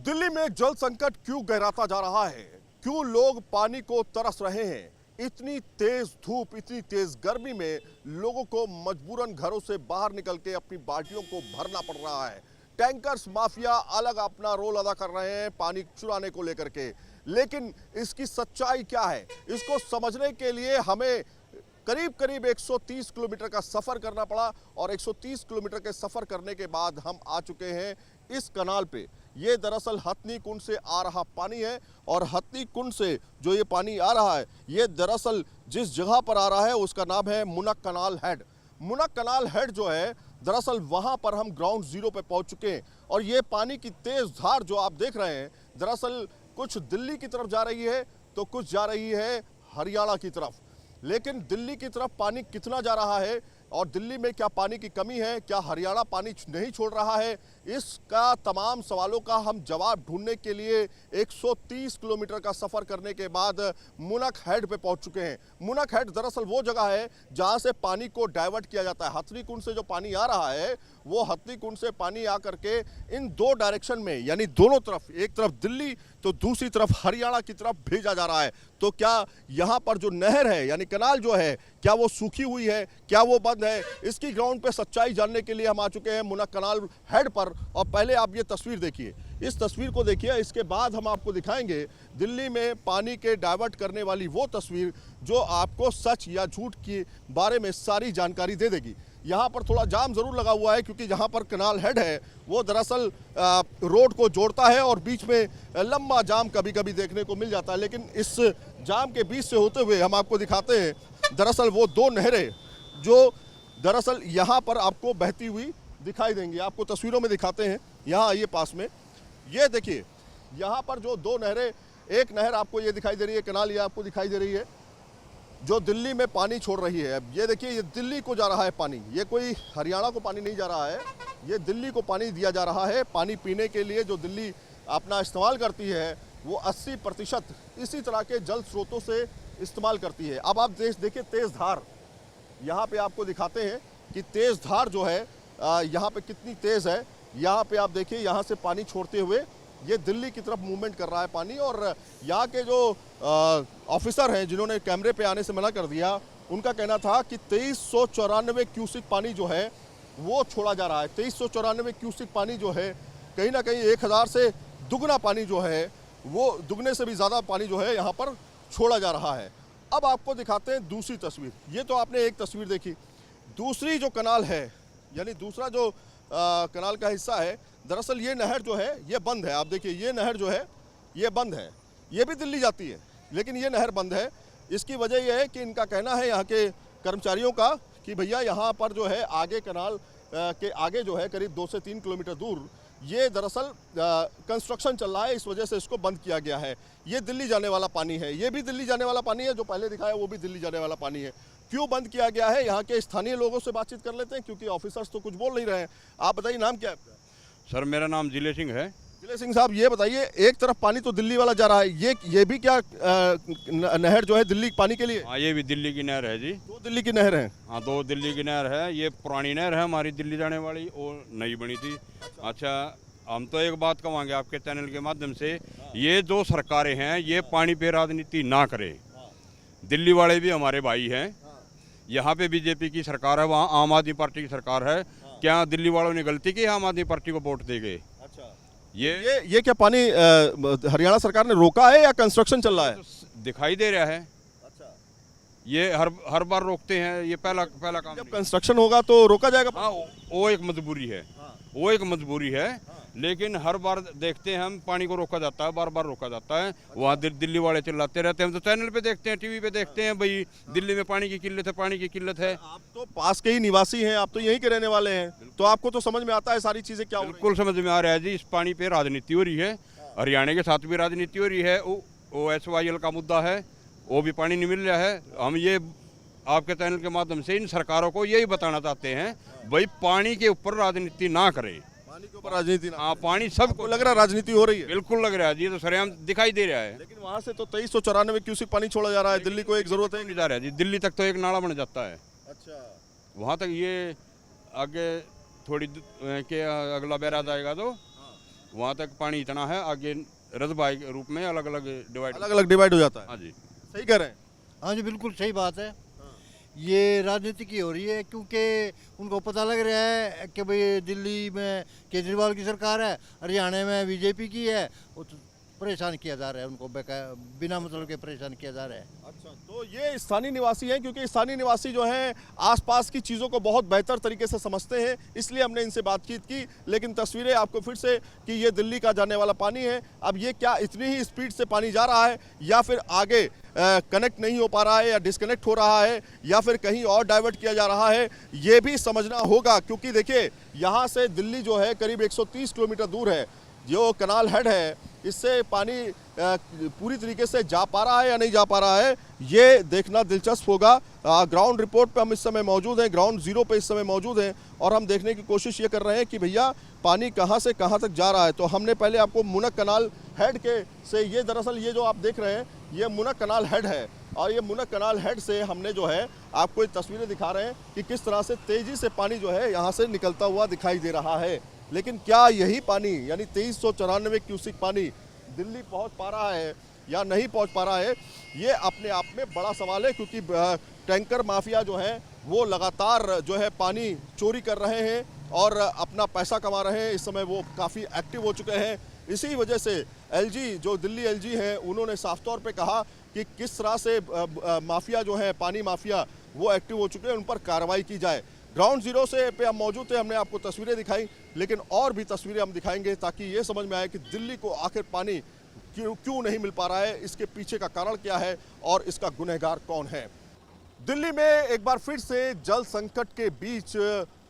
दिल्ली में जल संकट क्यों गहराता जा रहा है? क्यों लोग पानी को तरस रहे हैं? इतनी तेज धूप, इतनी तेज गर्मी में लोगों को मजबूरन घरों से बाहर निकल के अपनी बाल्टियों को भरना पड़ रहा है। टैंकर्स माफिया अलग अपना रोल अदा कर रहे हैं पानी चुराने को लेकर के, लेकिन इसकी सच्चाई क्या है, इसको समझने के लिए हमें करीब 130 किलोमीटर का सफर करना पड़ा और 130 किलोमीटर के सफर करने के बाद हम आ चुके हैं इस कनाल पे। ये दरअसल हथनी कुंड से आ रहा पानी है और हथनी कुंड से जो ये पानी आ रहा है, ये दरअसल जिस जगह पर आ रहा है उसका नाम है मुनक कनाल हेड। मुनक कनाल हेड जो है दरअसल वहां पर हम ग्राउंड जीरो पे पहुंच चुके हैं और ये पानी की तेज धार जो आप देख रहे हैं दरअसल कुछ दिल्ली की तरफ जा रही है तो कुछ जा रही है हरियाणा की तरफ। लेकिन दिल्ली की तरफ पानी कितना जा रहा है और दिल्ली में क्या पानी की कमी है, क्या हरियाणा पानी नहीं छोड़ रहा है, इसका तमाम सवालों का हम जवाब ढूंढने के लिए 130 किलोमीटर का सफ़र करने के बाद मुनक हेड पे पहुंच चुके हैं। मुनक हेड दरअसल वो जगह है जहां से पानी को डाइवर्ट किया जाता है। हथनी कुंड से जो पानी आ रहा है वो हथनी कुंड से पानी आकर के इन दो डायरेक्शन में यानी दोनों तरफ, एक तरफ दिल्ली तो दूसरी तरफ हरियाणा की तरफ भेजा जा रहा है। तो क्या यहाँ पर जो नहर है यानी कनाल जो है क्या वो सूखी हुई है, क्या वो बंद है, इसकी ग्राउंड पे सच्चाई जानने के लिए हम आ चुके हैं मुनक कनाल हेड पर। और पहले आप ये तस्वीर देखिए, इस तस्वीर को देखिए, इसके बाद हम आपको दिखाएंगे दिल्ली में पानी के डाइवर्ट करने वाली वो तस्वीर जो आपको सच या झूठ के बारे में सारी जानकारी दे देगी। यहाँ पर थोड़ा जाम ज़रूर लगा हुआ है क्योंकि जहाँ पर कनाल हेड है वो दरअसल रोड को जोड़ता है और बीच में लंबा जाम कभी कभी देखने को मिल जाता है। लेकिन इस जाम के बीच से होते हुए हम आपको दिखाते हैं दरअसल वो दो नहरें जो दरअसल यहाँ पर आपको बहती हुई दिखाई देंगी। आपको तस्वीरों में दिखाते हैं, यहाँ आइए पास में, ये देखिए यहाँ पर जो दो नहरें, एक नहर आपको ये दिखाई दे रही है, कनाल ये आपको दिखाई दे रही है जो दिल्ली में पानी छोड़ रही है। ये देखिए ये दिल्ली को जा रहा है पानी, ये कोई हरियाणा को पानी नहीं जा रहा है, ये दिल्ली को पानी दिया जा रहा है। पानी पीने के लिए जो दिल्ली अपना इस्तेमाल करती है वो 80% इसी तरह के जल स्रोतों से इस्तेमाल करती है। अब आप देखिए तेज़ धार, यहाँ पे आपको दिखाते हैं कि तेज़ धार जो है यहाँ पे कितनी तेज़ है। यहाँ पे आप देखिए यहाँ से पानी छोड़ते हुए ये दिल्ली की तरफ मूवमेंट कर रहा है पानी। और यहाँ के जो ऑफिसर हैं जिन्होंने कैमरे पे आने से मना कर दिया, उनका कहना था कि 2394 क्यूसिक पानी जो है वो छोड़ा जा रहा है। 2394 क्यूसिक पानी जो है कहीं ना कहीं 1000 से दुगना पानी जो है वो दुगने से भी ज़्यादा पानी जो है यहाँ पर छोड़ा जा रहा है। अब आपको दिखाते हैं दूसरी तस्वीर। ये तो आपने एक तस्वीर देखी, दूसरी जो कनाल है यानी दूसरा जो कनाल का हिस्सा है दरअसल ये नहर जो है ये बंद है। आप देखिए ये नहर जो है ये बंद है, ये भी दिल्ली जाती है लेकिन ये नहर बंद है। इसकी वजह यह है कि इनका कहना है यहाँ के कर्मचारियों का कि भैया यहाँ पर जो है आगे कनाल के आगे जो है करीब 2 से 3 किलोमीटर दूर ये दरअसल कंस्ट्रक्शन चल रहा है, इस वजह से इसको बंद किया गया है। ये दिल्ली जाने वाला पानी है, ये भी दिल्ली जाने वाला पानी है, जो पहले दिखाया वो भी दिल्ली जाने वाला पानी है। क्यों बंद किया गया है, यहाँ के स्थानीय लोगों से बातचीत कर लेते हैं क्योंकि ऑफिसर्स तो कुछ बोल नहीं रहे हैं। आप बताइए नाम क्या है आपका? सर मेरा नाम जिले सिंह है। जिले सिंह साहब ये बताइए, एक तरफ पानी तो दिल्ली वाला जा रहा है, ये भी क्या नहर जो है दिल्ली पानी के लिए? हाँ ये भी दिल्ली की नहर है जी। 2 दिल्ली की नहर है? हाँ 2 दिल्ली की नहर है। ये पुरानी नहर है हमारी दिल्ली जाने वाली, और नई बनी थी। अच्छा हम तो एक बात कहेंगे आपके चैनल के माध्यम से, ये जो सरकारें हैं ये पानी पे राजनीति ना करें। दिल्ली वाले भी हमारे भाई हैं, यहाँ पे बीजेपी की सरकार है, वहाँ आम आदमी पार्टी की सरकार है। क्या दिल्ली वालों ने गलती की आम आदमी पार्टी को वोट दे गए? अच्छा ये क्या पानी हरियाणा सरकार ने रोका है या कंस्ट्रक्शन चल रहा है? तो दिखाई दे रहा है। अच्छा ये हर बार रोकते हैं, ये पहला काम जब कंस्ट्रक्शन होगा तो रोका जाएगा? हाँ वो एक मजबूरी है, वो एक मजबूरी है। लेकिन हर बार देखते हैं हम पानी को रोका जाता है, बार बार रोका जाता है। वहाँ दिल्ली वाले चिल्लाते रहते हैं, हम तो चैनल पे देखते हैं, टीवी पे देखते हैं, भाई दिल्ली में पानी की किल्लत है, पानी की किल्लत है। आप तो पास के ही निवासी हैं, आप तो यहीं के रहने वाले हैं, तो आपको तो समझ में आता है सारी चीजें क्या हो रही हैं? बिल्कुल समझ में आ रहा है जी। इस पानी पे राजनीति हो रही है, हरियाणा के साथ भी राजनीति हो रही है। OSYL का मुद्दा है, वो भी पानी नहीं मिल रहा है। हम ये आपके चैनल के माध्यम से इन सरकारों को यही बताना चाहते हैं, भाई पानी के ऊपर राजनीति ना करें। पानी के ऊपर राजनीति ना? हाँ पानी सबको लग रहा है राजनीति हो रही है? बिल्कुल लग रहा है जी, तो सरेआम दिखाई दे रहा है। लेकिन वहाँ से तो 2394 क्यूसिक पानी छोड़ा जा रहा है, दिल्ली को एक जरूरत है नहीं जा रहा है जी, दिल्ली तक तो एक नाला बन जाता है। अच्छा वहाँ तक ये आगे थोड़ी के अगला बैराज आएगा तो वहाँ तक पानी इतना है, आगे रजबाई के रूप में अलग अलग डिवाइड हो जाता है। हाँ जी, सही कह रहे हैं। हाँ जी, बिल्कुल सही बात है। ये राजनीति की हो रही है, क्योंकि उनको पता लग रहा है कि भाई दिल्ली में केजरीवाल की सरकार है, हरियाणा में बीजेपी की है, वो तो परेशान किया जा रहा है उनको, बिना मतलब के परेशान किया जा रहा है। अच्छा, तो ये स्थानीय निवासी हैं, क्योंकि स्थानीय निवासी जो हैं आसपास की चीज़ों को बहुत बेहतर तरीके से समझते हैं, इसलिए हमने इनसे बातचीत की। लेकिन तस्वीरें आपको फिर से कि ये दिल्ली का जाने वाला पानी है। अब ये क्या इतनी ही स्पीड से पानी जा रहा है, या फिर आगे कनेक्ट नहीं हो पा रहा है, या डिस्कनेक्ट हो रहा है, या फिर कहीं और डाइवर्ट किया जा रहा है, ये भी समझना होगा। क्योंकि देखिए, यहाँ से दिल्ली जो है करीब 130 किलोमीटर दूर है। जो कनाल हेड है, इससे पानी पूरी तरीके से जा पा रहा है या नहीं जा पा रहा है, ये देखना दिलचस्प होगा। ग्राउंड रिपोर्ट पे हम इस समय मौजूद हैं, ग्राउंड जीरो पे इस समय मौजूद हैं, और हम देखने की कोशिश ये कर रहे हैं कि भैया पानी कहाँ से कहाँ तक जा रहा है। तो हमने पहले आपको मुनक कनाल हेड के से, ये दरअसल ये जो आप देख रहे हैं ये मुनक कनाल हेड है, और ये मुनक कनाल हेड से हमने जो है आपको ये तस्वीरें दिखा रहे हैं कि किस तरह से तेज़ी से पानी जो है यहाँ से निकलता हुआ दिखाई दे रहा है। लेकिन क्या यही पानी, यानी 2394 क्यूसिक पानी दिल्ली पहुंच पा रहा है या नहीं पहुंच पा रहा है, ये अपने आप में बड़ा सवाल है। क्योंकि टैंकर माफिया जो है वो लगातार जो है पानी चोरी कर रहे हैं और अपना पैसा कमा रहे हैं। इस समय वो काफ़ी एक्टिव हो चुके हैं। इसी वजह से एलजी, जो दिल्ली एलजी हैं, उन्होंने साफ तौर पे कहा कि किस तरह से माफिया जो है, पानी माफिया, वो एक्टिव हो चुके हैं, उन पर कार्रवाई की जाए। ग्राउंड जीरो से पे हम मौजूद थे, हमने आपको तस्वीरें दिखाई, लेकिन और भी तस्वीरें हम दिखाएंगे ताकि ये समझ में आए कि दिल्ली को आखिर पानी क्यों नहीं मिल पा रहा है, इसके पीछे का कारण क्या है और इसका गुनहगार कौन है। दिल्ली में एक बार फिर से जल संकट के बीच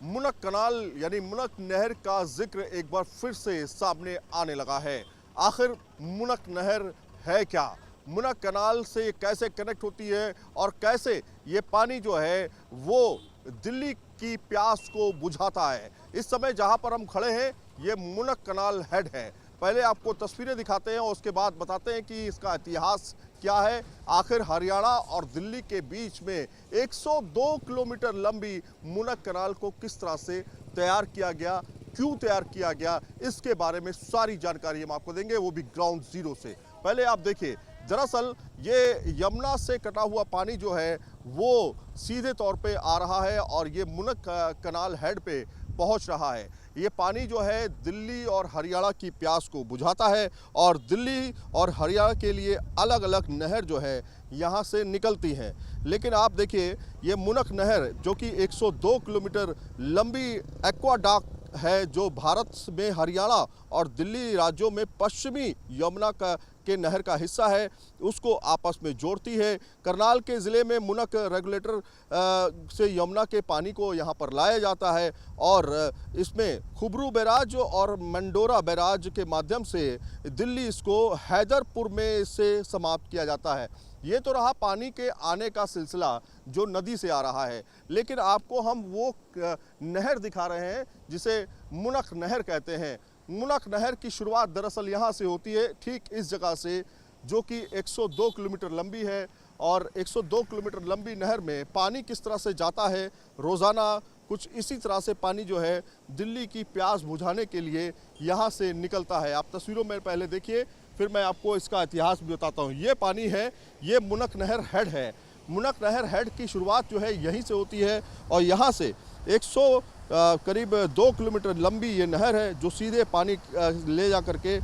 मुनक कनाल यानी मुनक नहर का जिक्र एक बार फिर से सामने आने लगा है। आखिर मुनक नहर है क्या, मुनक कनाल से कैसे कनेक्ट होती है, और कैसे ये पानी जो है वो दिल्ली की प्यास को बुझाता है। इस समय जहां पर हम खड़े हैं ये मुनक कनाल हेड है। पहले आपको तस्वीरें दिखाते हैं और उसके बाद बताते हैं कि इसका इतिहास क्या है। आखिर हरियाणा और दिल्ली के बीच में 102 किलोमीटर लंबी मुनक कनाल को किस तरह से तैयार किया गया, क्यों तैयार किया गया, इसके बारे में सारी जानकारी हम आपको देंगे, वो भी ग्राउंड जीरो से। पहले आप देखिए, दरअसल ये यमुना से कटा हुआ पानी जो है वो सीधे तौर पे आ रहा है और ये मुनक कनाल हेड पे पहुंच रहा है। ये पानी जो है दिल्ली और हरियाणा की प्यास को बुझाता है, और दिल्ली और हरियाणा के लिए अलग अलग नहर जो है यहाँ से निकलती हैं। लेकिन आप देखिए, ये मुनक नहर जो कि 102 किलोमीटर लंबी एक्वाडक्ट है, जो भारत में हरियाणा और दिल्ली राज्यों में पश्चिमी यमुना के नहर का हिस्सा है, उसको आपस में जोड़ती है। करनाल के ज़िले में मुनक रेगुलेटर से यमुना के पानी को यहाँ पर लाया जाता है, और इसमें खुबरू बैराज और मंडोरा बैराज के माध्यम से दिल्ली इसको हैदरपुर में से समाप्त किया जाता है। ये तो रहा पानी के आने का सिलसिला जो नदी से आ रहा है, लेकिन आपको हम वो नहर दिखा रहे हैं जिसे मुनक नहर कहते हैं। मुनक नहर की शुरुआत दरअसल यहाँ से होती है, ठीक इस जगह से, जो कि 102 किलोमीटर लंबी है। और 102 किलोमीटर लंबी नहर में पानी किस तरह से जाता है रोज़ाना, कुछ इसी तरह से पानी जो है दिल्ली की प्यास बुझाने के लिए यहाँ से निकलता है। आप तस्वीरों में पहले देखिए, फिर मैं आपको इसका इतिहास भी बताता हूँ। ये पानी है, ये मुनक नहर हेड है। मुनक नहर हेड की शुरुआत जो है यहीं से होती है, और यहाँ से करीब 2 किलोमीटर लंबी ये नहर है जो सीधे पानी ले जा करके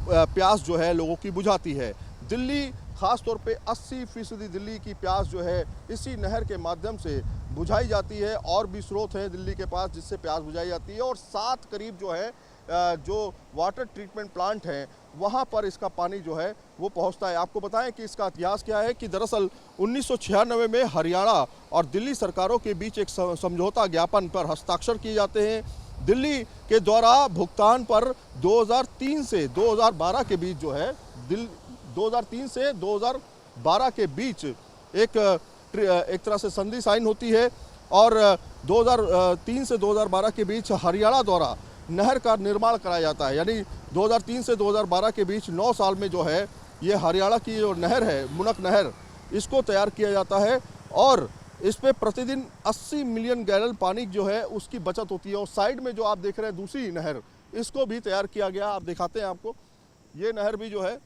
प्यास जो है लोगों की बुझाती है। दिल्ली, ख़ास तौर पे 80% दिल्ली की प्यास जो है इसी नहर के माध्यम से बुझाई जाती है। और भी स्रोत हैं दिल्ली के पास जिससे प्यास बुझाई जाती है, और 7 करीब जो है जो वाटर ट्रीटमेंट प्लांट हैं वहाँ पर इसका पानी जो है वो पहुँचता है। आपको बताएं कि इसका इतिहास क्या है कि दरअसल 1996 में हरियाणा और दिल्ली सरकारों के बीच एक समझौता ज्ञापन पर हस्ताक्षर किए जाते हैं। दिल्ली के द्वारा भुगतान पर 2003 से 2012 के बीच जो है 2003 से 2012 के बीच एक तरह से संधि साइन होती है, और 2003 से 2012 के बीच हरियाणा द्वारा नहर का निर्माण कराया जाता है। यानी 2003 से 2012 के बीच 9 साल में जो है ये हरियाणा की जो नहर है मुनक नहर, इसको तैयार किया जाता है, और इस पे प्रतिदिन 80 मिलियन गैलन पानी जो है उसकी बचत होती है। और साइड में जो आप देख रहे हैं दूसरी नहर, इसको भी तैयार किया गया। आप दिखाते हैं आपको, ये नहर भी जो है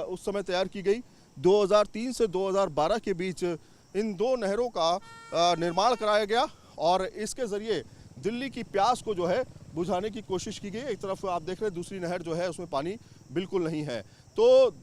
उस समय तैयार की गई। 2003 से 2012 के बीच इन दो नहरों का निर्माण कराया गया और इसके ज़रिए दिल्ली की प्यास को जो है बुझाने की कोशिश की गई। एक तरफ आप देख रहे हैं दूसरी नहर जो है उसमें पानी बिल्कुल नहीं है। तो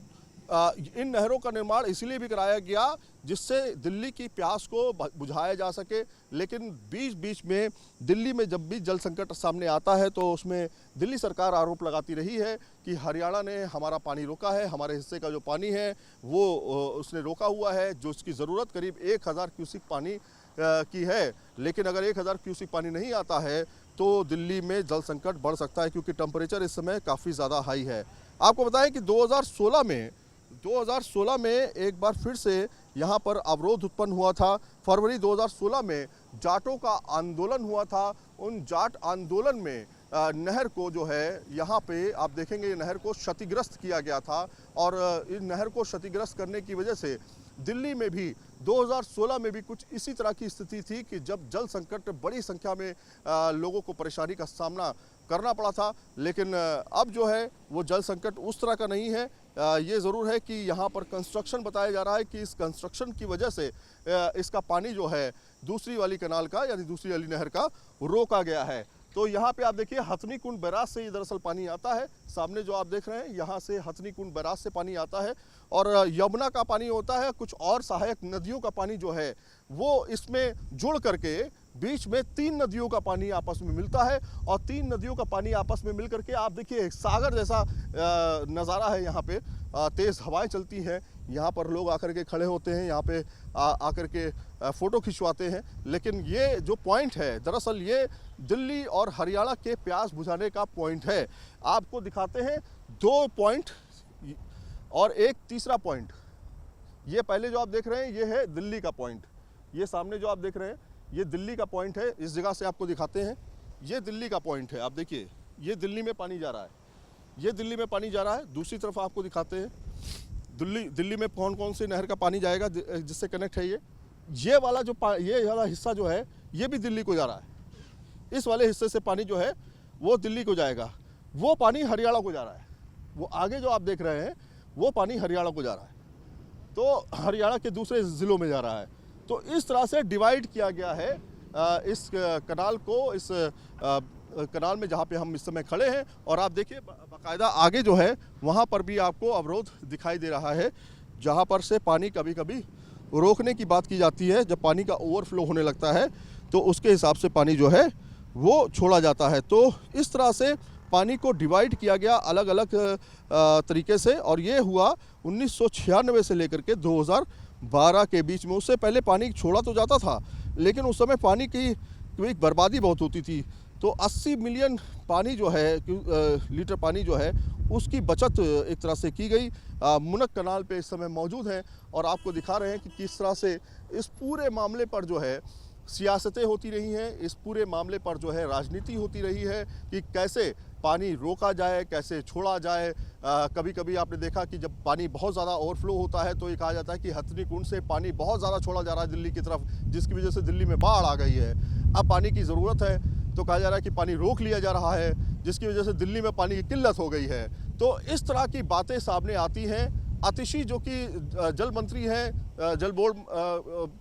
इन नहरों का निर्माण इसलिए भी कराया गया जिससे दिल्ली की प्यास को बुझाया जा सके। लेकिन बीच बीच में दिल्ली में जब भी जल संकट सामने आता है तो उसमें दिल्ली सरकार आरोप लगाती रही है कि हरियाणा ने हमारा पानी रोका है, हमारे हिस्से का जो पानी है वो उसने रोका हुआ है, जो उसकी ज़रूरत करीब 1000 क्यूसिक पानी की है। लेकिन अगर 1000 क्यूसिक पानी नहीं आता है तो दिल्ली में जल संकट बढ़ सकता है, क्योंकि टेम्परेचर इस समय काफ़ी ज़्यादा हाई है। आपको बताएं कि 2016 में एक बार फिर से यहाँ पर अवरोध उत्पन्न हुआ था। फरवरी 2016 में जाटों का आंदोलन हुआ था। उन जाट आंदोलन में नहर को जो है यहाँ पे आप देखेंगे नहर को क्षतिग्रस्त किया गया था और इन नहर को क्षतिग्रस्त करने की वजह से दिल्ली में भी 2016 में भी कुछ इसी तरह की स्थिति थी कि जब जल संकट बड़ी संख्या में लोगों को परेशानी का सामना करना पड़ा था। लेकिन अब जो है वो जल संकट उस तरह का नहीं है। ये ज़रूर है कि यहाँ पर कंस्ट्रक्शन बताया जा रहा है कि इस कंस्ट्रक्शन की वजह से इसका पानी जो है दूसरी वाली कनाल का यानी दूसरी वाली नहर का रोका गया है। तो यहाँ पे आप देखिए हथनी कुंड बैराज से ये दरअसल पानी आता है। सामने जो आप देख रहे हैं यहाँ से हथनी कुंड बैराज से पानी आता है और यमुना का पानी होता है। कुछ और सहायक नदियों का पानी जो है वो इसमें जुड़ करके बीच में 3 नदियों का पानी आपस में मिलता है और 3 नदियों का पानी आपस में मिल करके आप देखिए सागर जैसा नज़ारा है। यहाँ पे तेज़ हवाएं चलती हैं, यहाँ पर लोग आकर के खड़े होते हैं, यहाँ पे आकर के फ़ोटो खिंचवाते हैं। लेकिन ये जो पॉइंट है दरअसल ये दिल्ली और हरियाणा के प्यास बुझाने का पॉइंट है। आपको दिखाते हैं 2 पॉइंट और एक तीसरा पॉइंट। ये पहले जो आप देख रहे हैं ये है दिल्ली का पॉइंट। ये सामने जो आप देख रहे हैं ये दिल्ली का पॉइंट है। इस जगह से आपको दिखाते हैं, ये दिल्ली का पॉइंट है। आप देखिए ये दिल्ली में पानी जा रहा है, ये दिल्ली में पानी जा रहा है। दूसरी तरफ आपको दिखाते हैं दिल्ली में कौन कौन से नहर का पानी जाएगा जिससे कनेक्ट है। ये वाला हिस्सा जो है ये भी दिल्ली को जा रहा है। इस वाले हिस्से से पानी जो है वो दिल्ली को जाएगा, वो पानी हरियाणा को जा रहा है। वो आगे जो आप देख रहे हैं वो पानी हरियाणा को जा रहा है, तो हरियाणा के दूसरे ज़िलों में जा रहा है। तो इस तरह से डिवाइड किया गया है इस कनाल को, इस कनाल में जहाँ पे हम इस समय खड़े हैं। और आप देखिए बाकायदा आगे जो है वहाँ पर भी आपको अवरोध दिखाई दे रहा है, जहाँ पर से पानी कभी कभी रोकने की बात की जाती है। जब पानी का ओवरफ्लो होने लगता है तो उसके हिसाब से पानी जो है वो छोड़ा जाता है। तो इस तरह से पानी को डिवाइड किया गया अलग अलग तरीके से और ये हुआ 1996 से लेकर के 2012 के बीच में। उससे पहले पानी छोड़ा तो जाता था लेकिन उस समय पानी की बर्बादी बहुत होती थी। तो 80 मिलियन पानी जो है लीटर पानी जो है उसकी बचत एक तरह से की गई। मुनक कनाल पे इस समय मौजूद हैं और आपको दिखा रहे हैं कि किस तरह से इस पूरे मामले पर जो है सियासतें होती रही हैं, इस पूरे मामले पर जो है राजनीति होती रही है कि कैसे पानी रोका जाए, कैसे छोड़ा जाए। कभी कभी आपने देखा कि जब पानी बहुत ज़्यादा ओवरफ्लो होता है तो ये कहा जाता है कि हथनी कुंड से पानी बहुत ज़्यादा छोड़ा जा रहा है दिल्ली की तरफ, जिसकी वजह से दिल्ली में बाढ़ आ गई है। अब पानी की ज़रूरत है तो कहा जा रहा है कि पानी रोक लिया जा रहा है, जिसकी वजह से दिल्ली में पानी की किल्लत हो गई है। तो इस तरह की बातें सामने आती हैं। आतिशी जो कि जल मंत्री हैं, जल बोर्ड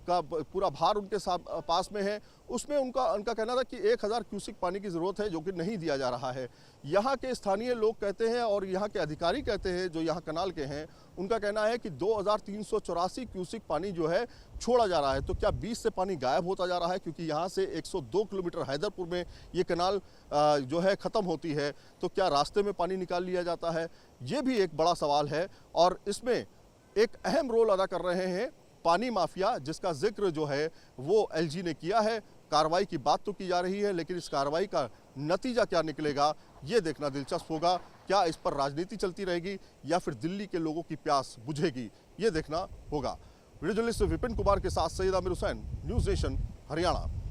का पूरा भार उनके पास में है, उसमें उनका कहना था कि 1000 क्यूसिक पानी की ज़रूरत है जो कि नहीं दिया जा रहा है। यहाँ के स्थानीय लोग कहते हैं और यहाँ के अधिकारी कहते हैं जो यहाँ कनाल के हैं, उनका कहना है कि 2384 क्यूसिक पानी जो है छोड़ा जा रहा है। तो क्या 20 से पानी गायब होता जा रहा है? क्योंकि यहाँ से 102 किलोमीटर हैदरपुर में ये कनाल जो है ख़त्म होती है, तो क्या रास्ते में पानी निकाल लिया जाता है? ये भी एक बड़ा सवाल है और इसमें एक अहम रोल अदा कर रहे हैं पानी माफिया, जिसका जिक्र जो है वो एलजी ने किया है। कार्रवाई की बात तो की जा रही है लेकिन इस कार्रवाई का नतीजा क्या निकलेगा ये देखना दिलचस्प होगा। क्या इस पर राजनीति चलती रहेगी या फिर दिल्ली के लोगों की प्यास बुझेगी, ये देखना होगा। वीडियो जर्नलिस्ट विपिन कुमार के साथ सैयद आमिर हुसैन, न्यूज़ नेशन, हरियाणा।